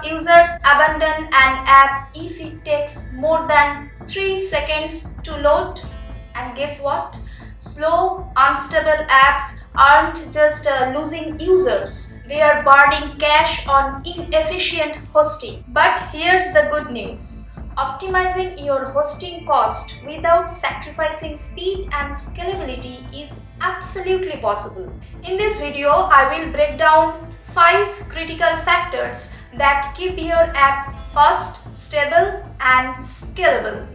of users abandon an app if it takes more than 3 seconds to load. And guess what? Slow, unstable apps aren't just losing users, they are burning cash on inefficient hosting. But here's the good news. Optimizing your hosting cost without sacrificing speed and scalability is absolutely possible. In this video, I will break down 5 critical factors that keep your app fast, stable, and scalable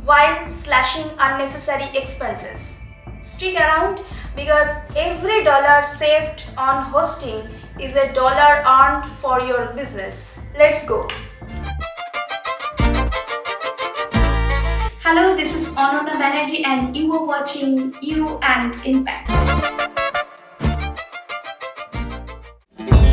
while slashing unnecessary expenses. Stick around because every dollar saved on hosting is a dollar earned for your business. Let's go. Hello, this is Anona Banerjee and you are watching You and Impact.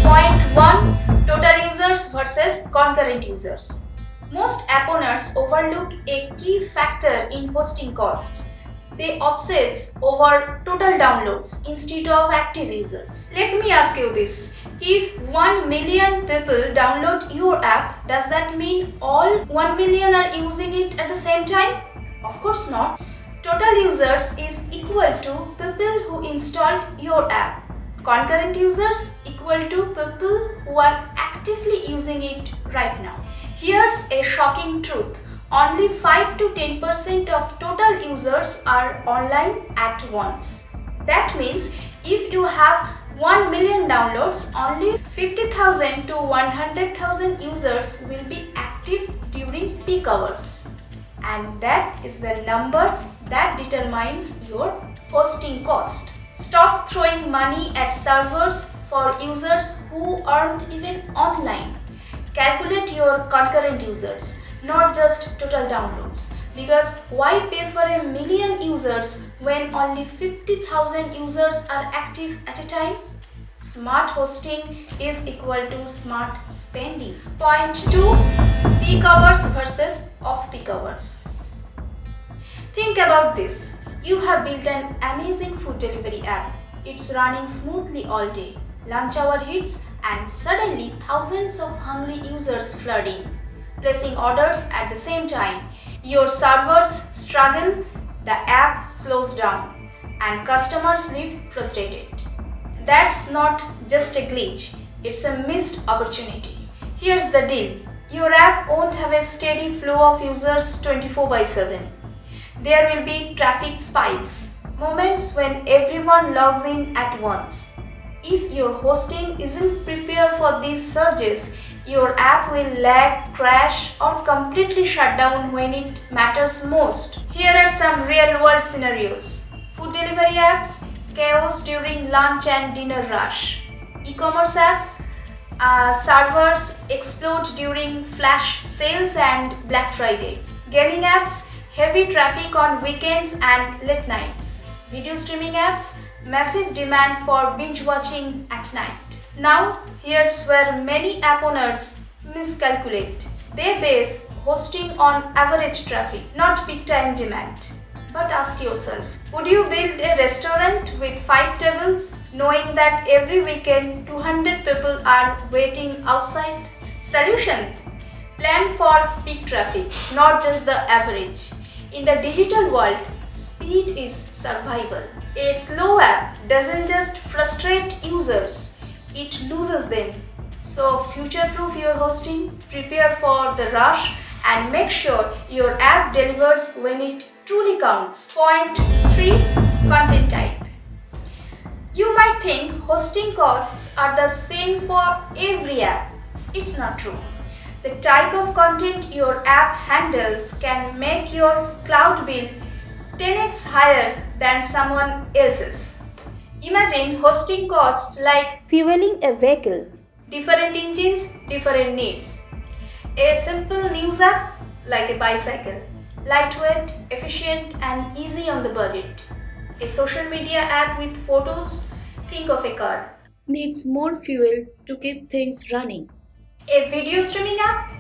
Point 1. Total users versus concurrent users. Most app owners overlook a key factor in hosting costs. They obsess over total downloads instead of active users. Let me ask you this. If 1 million people download your app, does that mean all 1 million are using it at the same time? Of course not. Total users is equal to people who installed your app. Concurrent users equal to people who are actively using it right now. Here's a shocking truth. Only 5 to 10% of total users are online at once. That means if you have 1 million downloads, only 50,000 to 100,000 users will be active during peak hours. And that is the number that determines your hosting cost. Stop throwing money at servers for users who aren't even online. Calculate your concurrent users, not just total downloads. Because why pay for 1 million users when only 50,000 users are active at a time? Smart hosting is equal to smart spending. Point 2. Peak hours versus off-peak hours. Think about this. You have built an amazing food delivery app. It's running smoothly all day. Lunch hour hits and suddenly thousands of hungry users flood in, placing orders at the same time. Your servers struggle, the app slows down, and customers leave frustrated. That's not just a glitch, it's a missed opportunity. Here's the deal. Your app won't have a steady flow of users 24/7. There will be traffic spikes, moments when everyone logs in at once. If your hosting isn't prepared for these surges, your app will lag, crash, or completely shut down when it matters most. Here are some real-world scenarios. Food delivery apps, chaos during lunch and dinner rush. E-commerce apps, servers explode during flash sales and Black Fridays. Gaming apps, heavy traffic on weekends and late nights. Video streaming apps, massive demand for binge watching at night. Now, here's where many app owners miscalculate. They base hosting on average traffic, not peak time demand. But ask yourself, would you build a restaurant with 5 tables knowing that every weekend 200 people are waiting outside? Solution: plan for peak traffic, not just the average. In the digital world, speed is survival. A slow app doesn't just frustrate users, it loses them. So future-proof your hosting, prepare for the rush, and make sure your app delivers when it truly counts. Point 3. Content type. You might think hosting costs are the same for every app. It's not true. The type of content your app handles can make your cloud bill 10x higher than someone else's. Imagine hosting costs like fueling a vehicle. Different engines, different needs. A simple news app like a bicycle. Lightweight, efficient and easy on the budget. A social media app with photos, think of a car. Needs more fuel to keep things running. A video streaming app?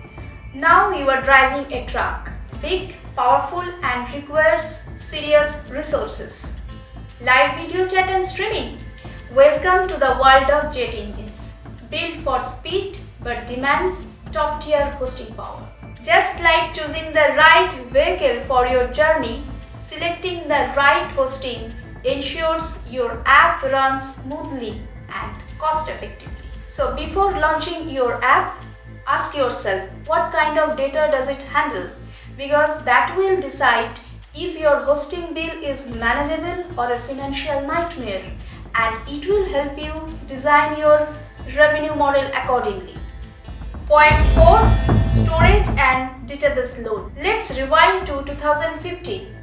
Now you are driving a truck. Big, powerful and requires serious resources. Live video chat and streaming. Welcome to the world of jet engines. Built for speed but demands top tier hosting power. Just like choosing the right vehicle for your journey, selecting the right hosting ensures your app runs smoothly and cost effectively. So before launching your app, ask yourself what kind of data does it handle, because that will decide if your hosting bill is manageable or a financial nightmare, and it will help you design your revenue model accordingly. Point 4. Storage and database load. Let's rewind to 2015.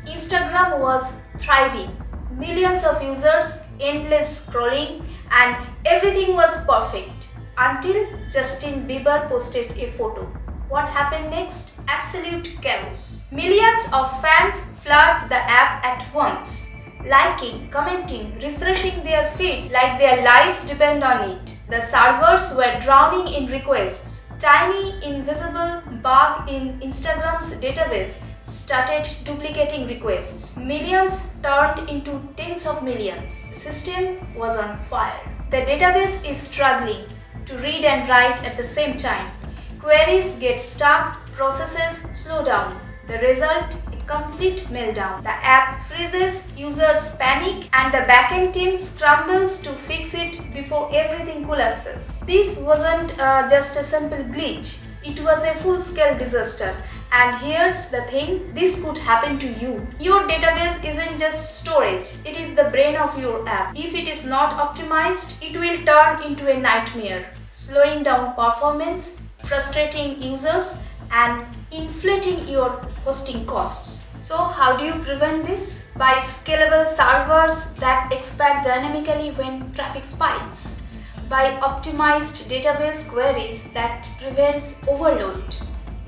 Instagram was thriving. Millions of users, endless scrolling, and everything was perfect until Justin Bieber posted a photo. What happened next? Absolute chaos. Millions of fans flood the app at once, liking, commenting, refreshing their feed like their lives depend on it. The servers were drowning in requests. Tiny invisible bug in Instagram's database started duplicating requests. Millions turned into tens of millions. The system was on fire. The database is struggling to read and write at the same time. Queries get stuck, processes slow down. The result, a complete meltdown. The app freezes, users panic, and the backend team scrambles to fix it before everything collapses. This wasn't just a simple glitch. It was a full-scale disaster. And here's the thing, this could happen to you. Your database isn't just storage, it is the brain of your app. If it is not optimized, it will turn into a nightmare, slowing down performance, frustrating users, and inflating your hosting costs. So how do you prevent this? By scalable servers that expand dynamically when traffic spikes. By optimized database queries that prevents overload.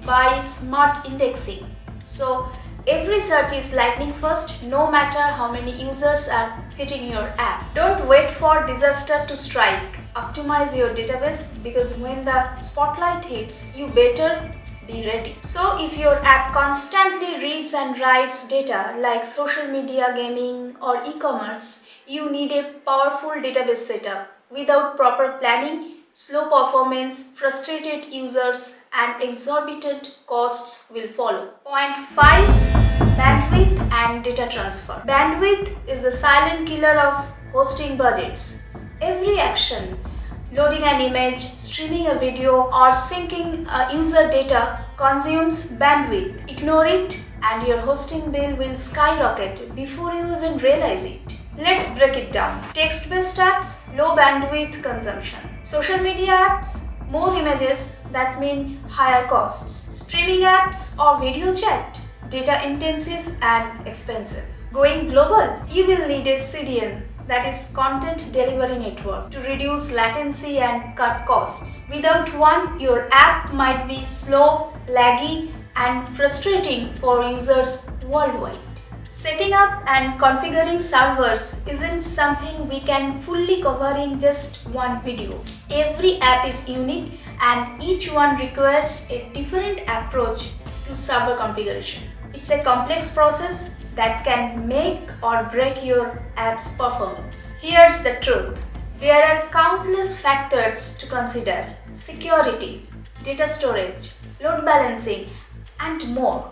By smart indexing. So every search is lightning first, no matter how many users are hitting your app. Don't wait for disaster to strike. Optimize your database, because when the spotlight hits, you better be ready. So if your app constantly reads and writes data like social media, gaming, or e-commerce, you need a powerful database setup. Without proper planning, slow performance, frustrated users, and exorbitant costs will follow. Point 5. Bandwidth and data transfer. Bandwidth is the silent killer of hosting budgets. Every action, loading an image, streaming a video, or syncing user data consumes bandwidth. Ignore it and your hosting bill will skyrocket before you even realize it. Let's break it down. Text-based apps, low bandwidth consumption. Social media apps, more images, that mean higher costs. Streaming apps or video chat, data intensive and expensive. Going global, you will need a CDN, that is Content Delivery Network, to reduce latency and cut costs. Without one, your app might be slow, laggy, and frustrating for users worldwide. Setting up and configuring servers isn't something we can fully cover in just one video. Every app is unique and each one requires a different approach to server configuration. It's a complex process that can make or break your app's performance. Here's the truth. There are countless factors to consider: security, data storage, load balancing, and more.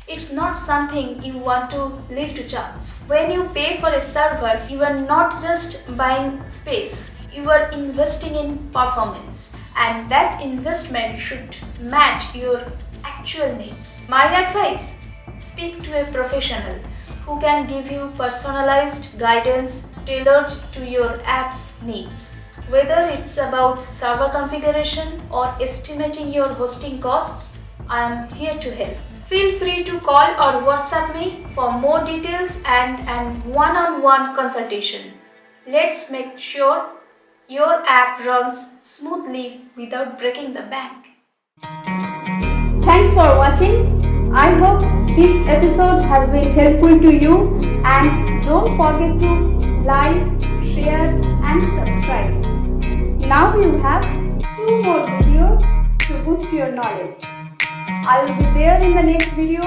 It's not something you want to leave to chance. When you pay for a server, you are not just buying space, you are investing in performance, and that investment should match your actual needs. My advice: speak to a professional who can give you personalized guidance tailored to your app's needs. Whether it's about server configuration or estimating your hosting costs, I am here to help. Feel free to call or WhatsApp me for more details and one-on-one consultation. Let's make sure your app runs smoothly without breaking the bank. Thanks for watching. I hope this episode has been helpful to you, and don't forget to like, share and subscribe. Now you have 2 more videos to boost your knowledge. I will be there in the next video.